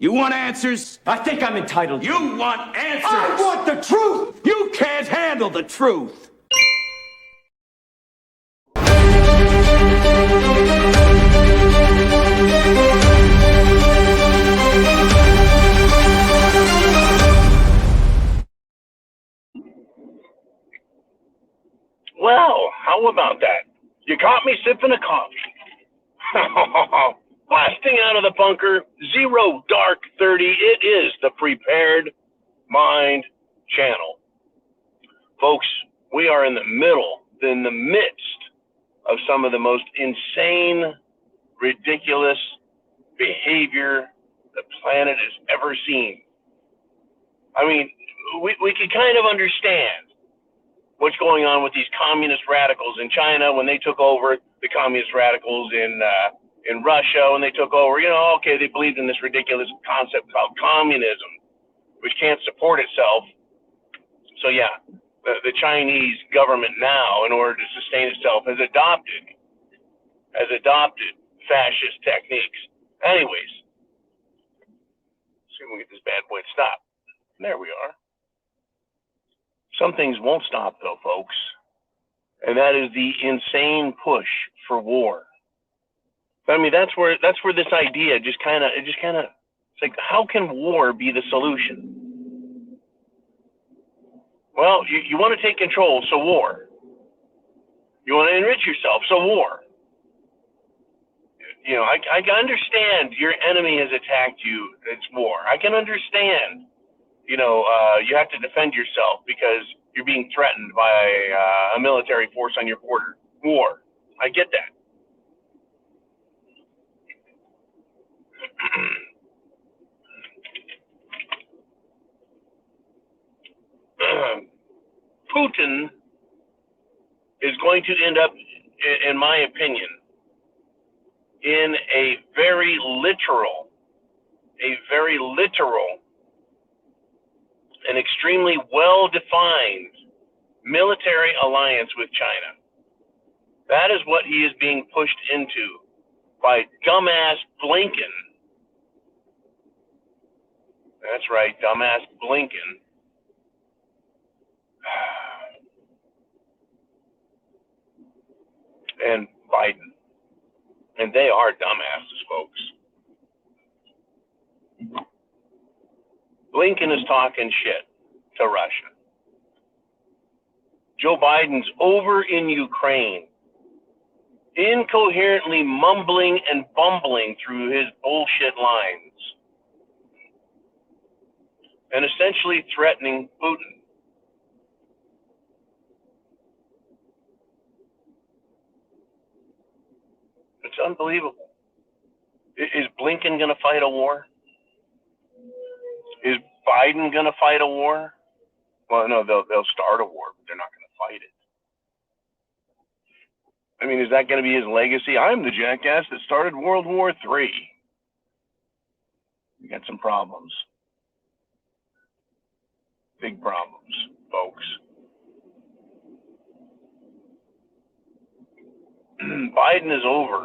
You want answers? I think I'm entitled. You want answers? I want the truth! You can't handle the truth. Well, how about that? You caught me sipping a coffee. Blasting out of the bunker, 0 dark 30. It is the Prepared Mind channel. Folks, we are in the midst of some of the most insane, ridiculous behavior the planet has ever seen. I mean, we can kind of understand what's going on with these communist radicals in China when they took over, the communist radicals in Russia when they took over. You know, okay, they believed in this ridiculous concept called communism, which can't support itself. So yeah, the Chinese government now, in order to sustain itself, has adopted fascist techniques. Anyways, see if we can get this bad boy to stop. There we are. Some things won't stop though, folks, and that is the insane push for war. I mean, that's where this idea just kind of, it's like, how can war be the solution? Well, you want to take control, so war. You want to enrich yourself, so war. You know, I understand your enemy has attacked you, it's war. I can understand, you know, you have to defend yourself because you're being threatened by a military force on your border. War. I get that. Putin is going to end up, in my opinion, in a very literal and extremely well-defined military alliance with China. That is what he is being pushed into by dumbass Blinken. That's right, dumbass Blinken. And Biden. And they are dumbasses, folks. Blinken is talking shit to Russia. Joe Biden's over in Ukraine, incoherently mumbling and bumbling through his bullshit lines, and essentially threatening Putin. It's unbelievable. Is Blinken going to fight a war? Is Biden going to fight a war? Well, no, they'll start a war, but they're not going to fight it. I mean, is that going to be his legacy? I'm the jackass that started World War III. We got some problems. Big problems, folks. Biden is over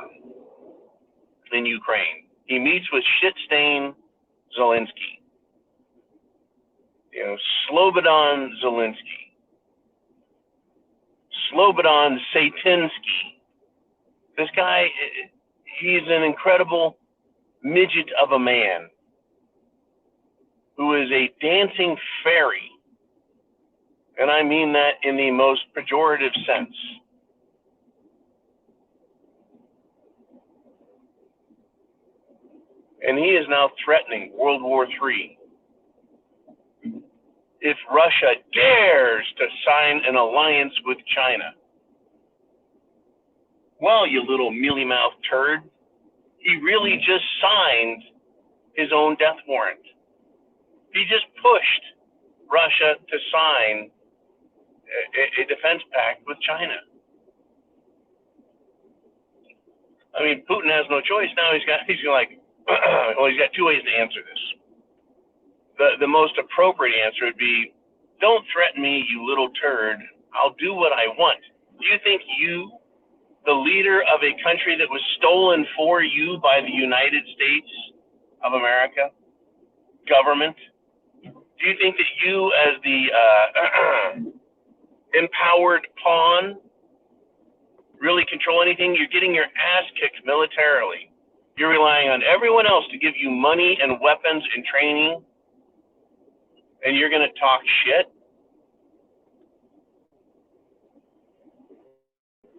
in Ukraine. He meets with shit-stained Zelensky. You know, Slobodan Zelensky. Slobodan Satinsky. This guy, he's an incredible midget of a man who is a dancing fairy. And I mean that in the most pejorative sense. And he is now threatening World War III. If Russia dares to sign an alliance with China. Well, you little mealy-mouthed turd, he really just signed his own death warrant. He just pushed Russia to sign a defense pact with China. I mean, Putin has no choice now. He's like, well, he's got two ways to answer this. The most appropriate answer would be, don't threaten me, you little turd. I'll do what I want. Do you think you, the leader of a country that was stolen for you by the United States of America, government? Do you think that you, as the empowered pawn, really control anything? You're getting your ass kicked militarily. You're relying on everyone else to give you money and weapons and training, and you're going to talk shit?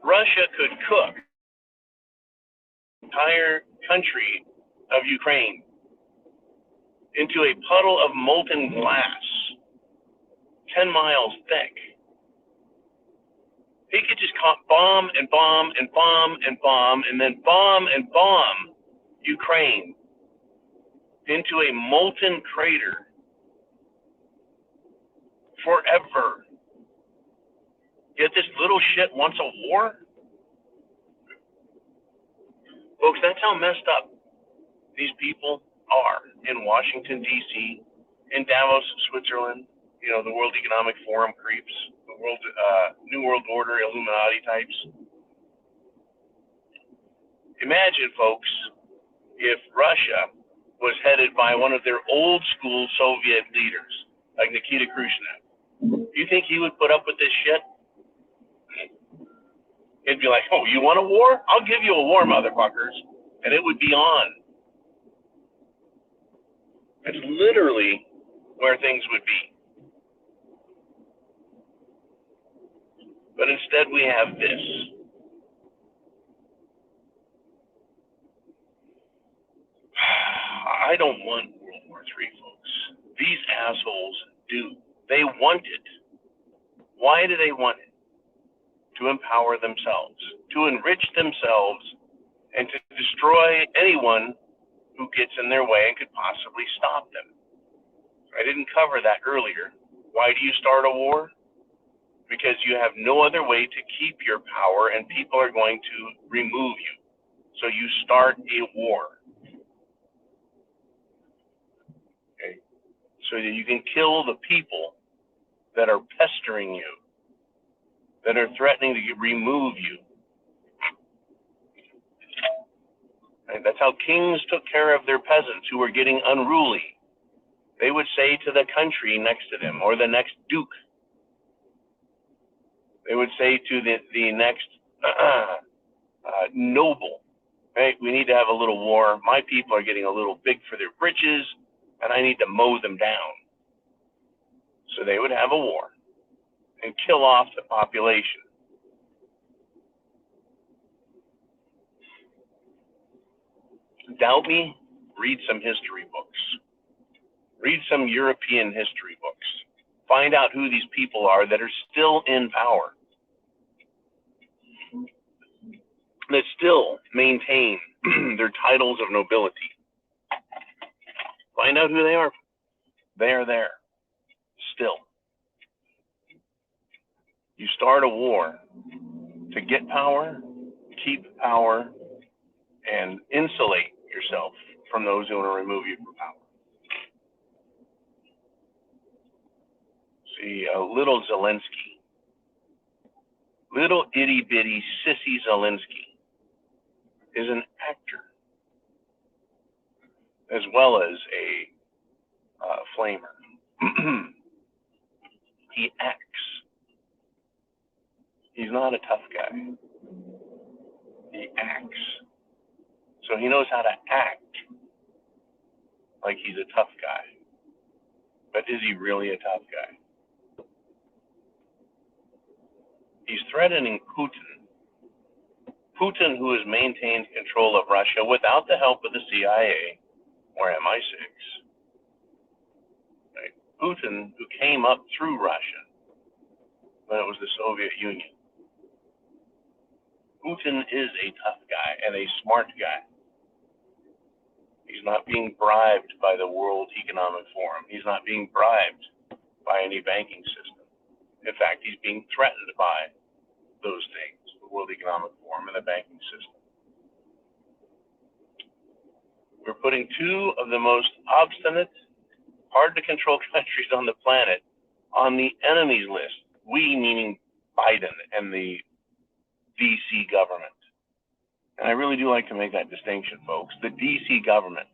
Russia could cook the entire country of Ukraine into a puddle of molten glass 10 miles thick. He could just bomb and bomb and bomb and bomb and then bomb and bomb Ukraine into a molten crater forever. Yet this little shit wants a war? Folks, that's how messed up these people are in Washington, D.C., in Davos, Switzerland, the World Economic Forum creeps, the New World Order, Illuminati types. Imagine, folks, if Russia was headed by one of their old school Soviet leaders, like Nikita Khrushchev. Do you think he would put up with this shit? He'd be like, oh, you want a war? I'll give you a war, motherfuckers. And it would be on. It's literally where things would be. But instead we have this. I don't want World War III, folks. These assholes do. They want it. Why do they want it? To empower themselves, to enrich themselves, and to destroy anyone who gets in their way and could possibly stop them. I didn't cover that earlier. Why do you start a war? Because you have no other way to keep your power, and people are going to remove you. So you start a war. Okay? So that you can kill the people that are pestering you, that are threatening to remove you. And that's how kings took care of their peasants who were getting unruly. They would say to the country next to them, or the next duke, they would say to the next noble, hey, we need to have a little war. My people are getting a little big for their britches, and I need to mow them down. So they would have a war and kill off the population. Doubt me? Read some history books. Read some European history books. Find out who these people are that are still in power, that still maintain their titles of nobility. Find out who they are. They are there, still. You start a war to get power, keep power, and insulate yourself from those who want to remove you from power. See, little Zelensky, little itty bitty sissy Zelensky is an actor as well as a flamer. He acts. He's not a tough guy. He acts. So he knows how to act like he's a tough guy. But is he really a tough guy? He's threatening Putin. Putin, who has maintained control of Russia without the help of the CIA or MI6. Right? Putin, who came up through Russia when it was the Soviet Union. Putin is a tough guy and a smart guy. He's not being bribed by the World Economic Forum. He's not being bribed by any banking system. In fact, he's being threatened by those things, the World Economic Forum and the banking system. We're putting two of the most obstinate, hard to control countries on the planet on the enemies list. We, meaning Biden and the DC government. And I really do like to make that distinction, folks. The DC government.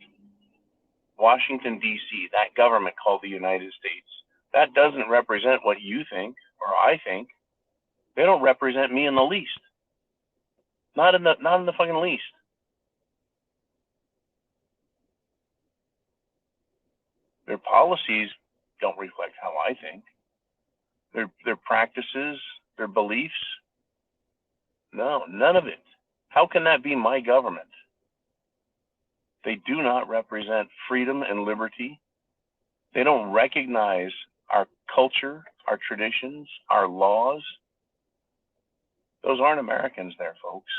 Washington, D.C., that government called the United States, that doesn't represent what you think or I think. They don't represent me in the least. Not in the fucking least. Their policies don't reflect how I think. Their practices, their beliefs, no, none of it. How can that be my government? They do not represent freedom and liberty. They don't recognize our culture, our traditions, our laws. Those aren't Americans there, folks.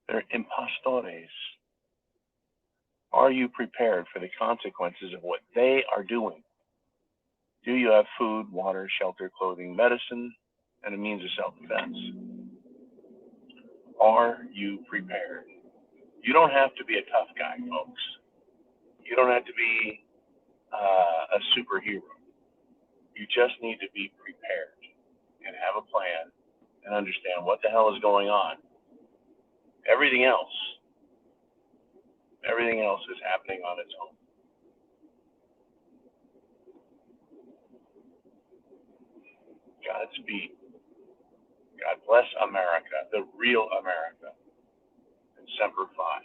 They're impostores. Are you prepared for the consequences of what they are doing? Do you have food, water, shelter, clothing, medicine, and a means of self-defense? Are you prepared? You don't have to be a tough guy, folks. You don't have to be a superhero. You just need to be prepared and have a plan and understand what the hell is going on. Everything else is happening on its own. Godspeed. God bless America, the real America. And Semper Fi.